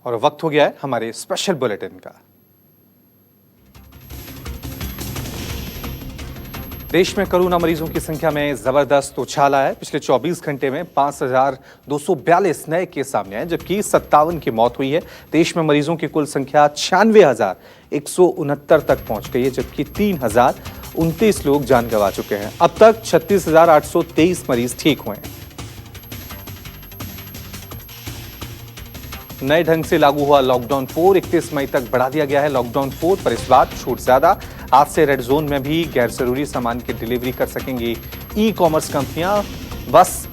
और वक्त हो गया है हमारे स्पेशल बुलेटिन का। देश में कोरोना मरीजों की संख्या में जबरदस्त उछाल आया है। पिछले 24 घंटे में 5,242 नए केस सामने आए, जबकि 57 की मौत हुई है। देश में मरीजों की कुल संख्या 96,169 तक पहुंच गई है, जबकि 3,029 लोग जान गंवा चुके हैं। अब तक 36,823 मरीज ठीक हुए हैं। नए ढंग से लागू हुआ लॉकडाउन 4 31 मई तक बढ़ा दिया गया है। लॉकडाउन 4 पर इस बार छूट ज्यादा। आज से रेड जोन में भी गैर जरूरी सामान की डिलीवरी कर सकेंगी ई कॉमर्स कंपनियां। बस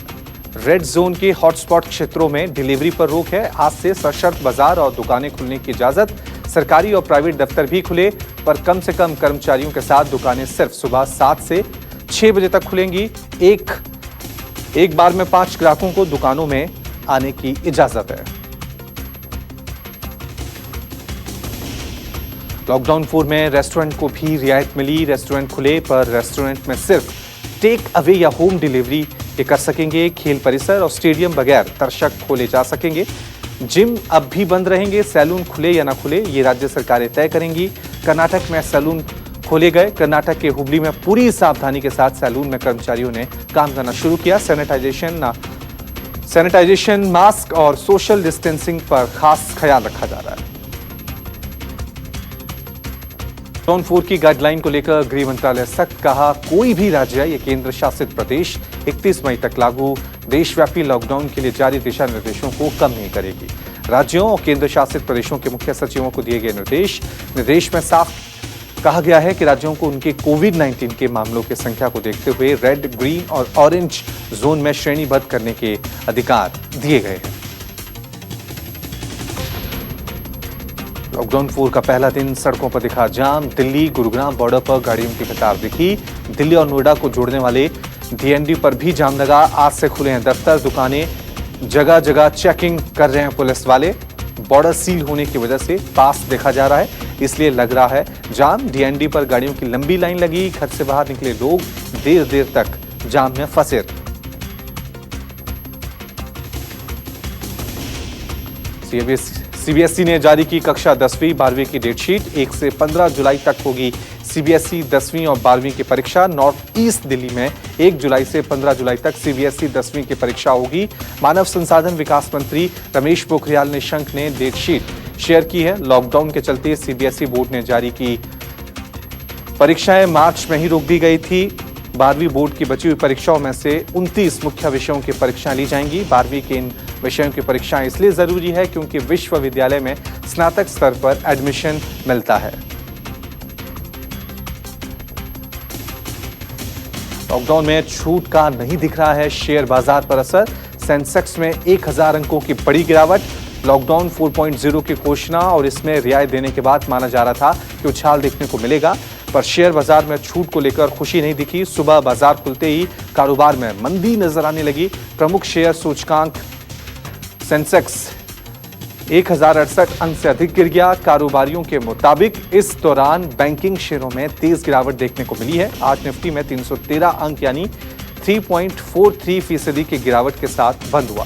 रेड जोन के हॉटस्पॉट क्षेत्रों में डिलीवरी पर रोक है। आज से सशर्त बाजार और दुकानें खुलने की इजाजत। सरकारी और प्राइवेट दफ्तर भी खुले, पर कम से कम कर्मचारियों के साथ दुकानें सिर्फ सुबह 7 से 6 बजे तक खुलेंगी। एक बार में 5 ग्राहकों को दुकानों में आने की इजाजत है। लॉकडाउन 4 में रेस्टोरेंट को भी रियायत मिली। रेस्टोरेंट खुले, पर रेस्टोरेंट में सिर्फ टेक अवे या होम डिलीवरी कर सकेंगे। खेल परिसर और स्टेडियम बगैर दर्शक खोले जा सकेंगे। जिम अब भी बंद रहेंगे। सैलून खुले या ना खुले, ये राज्य सरकारें तय करेंगी। कर्नाटक में सैलून खोले गए। कर्नाटक के हुबली में पूरी सावधानी के साथ सैलून में कर्मचारियों ने काम करना शुरू किया। सैनिटाइजेशन, मास्क और सोशल डिस्टेंसिंग पर खास ख्याल रखा जा रहा है। लॉकडाउन 4 की गाइडलाइन को लेकर गृह मंत्रालय सख्त, कहा कोई भी राज्य या केंद्र शासित प्रदेश 31 मई तक लागू देशव्यापी लॉकडाउन के लिए जारी दिशा निर्देशों को कम नहीं करेगी। राज्यों और केंद्र शासित प्रदेशों के मुख्य सचिवों को दिए गए निर्देश में साफ कहा गया है कि राज्यों को उनके कोविड-19 के मामलों की संख्या को देखते हुए रेड, ग्रीन और ऑरेंज जोन में श्रेणीबद्ध करने के अधिकार दिए गए हैं। लॉकडाउन 4 का पहला दिन सड़कों पर दिखा जाम। दिल्ली गुरुग्राम बॉर्डर पर गाड़ियों की कतार दिखी। दिल्ली और नोएडा को जोड़ने वाले डीएनडी पर भी जाम लगा। आज से खुले हैं दफ्तर, दुकानें, जगह जगह चेकिंग कर रहे हैं पुलिस वाले। बॉर्डर सील होने की वजह से पास देखा जा रहा है, इसलिए लग रहा है जाम। डीएनडी पर गाड़ियों की लंबी लाइन लगी। घर से बाहर निकले लोग देर देर तक जाम में फंसे। सीबीएसई ने जारी की कक्षा 10वीं 12वीं की डेटशीट। 1 से 15 जुलाई तक होगी सीबीएसई 10वीं और 12वीं की परीक्षा। नॉर्थ ईस्ट दिल्ली में 1 जुलाई से 15 जुलाई तक सीबीएसई 10वीं की परीक्षा होगी। मानव संसाधन विकास मंत्री रमेश पोखरियाल निशंक ने डेटशीट शेयर की है। लॉकडाउन के चलते सीबीएसई बोर्ड ने जारी की परीक्षाएं मार्च में ही रोक दी गई थी। 12वीं बोर्ड की बची हुई परीक्षाओं में से 29 मुख्य विषयों की परीक्षाएं ली जाएंगी। 12वीं के इन विषयों की परीक्षाएं इसलिए जरूरी है क्योंकि विश्वविद्यालय में स्नातक स्तर पर एडमिशन मिलता है। लॉकडाउन में छूट का नहीं दिख रहा है शेयर बाजार पर असर। सेंसेक्स में 1000 अंकों की बड़ी गिरावट। लॉकडाउन 4.0 की घोषणा और इसमें रियायत देने के बाद माना जा रहा था कि उछाल देखने को मिलेगा, पर शेयर बाजार में छूट को लेकर खुशी नहीं दिखी। सुबह बाजार खुलते ही कारोबार में मंदी नजर आने लगी। प्रमुख शेयर सूचकांक सेंसेक्स 1068 अंक से अधिक गिर गया। कारोबारियों के मुताबिक इस दौरान बैंकिंग शेयरों में तेज गिरावट देखने को मिली है। आज निफ्टी में 313 अंक यानी 3.43% की गिरावट के साथ बंद हुआ।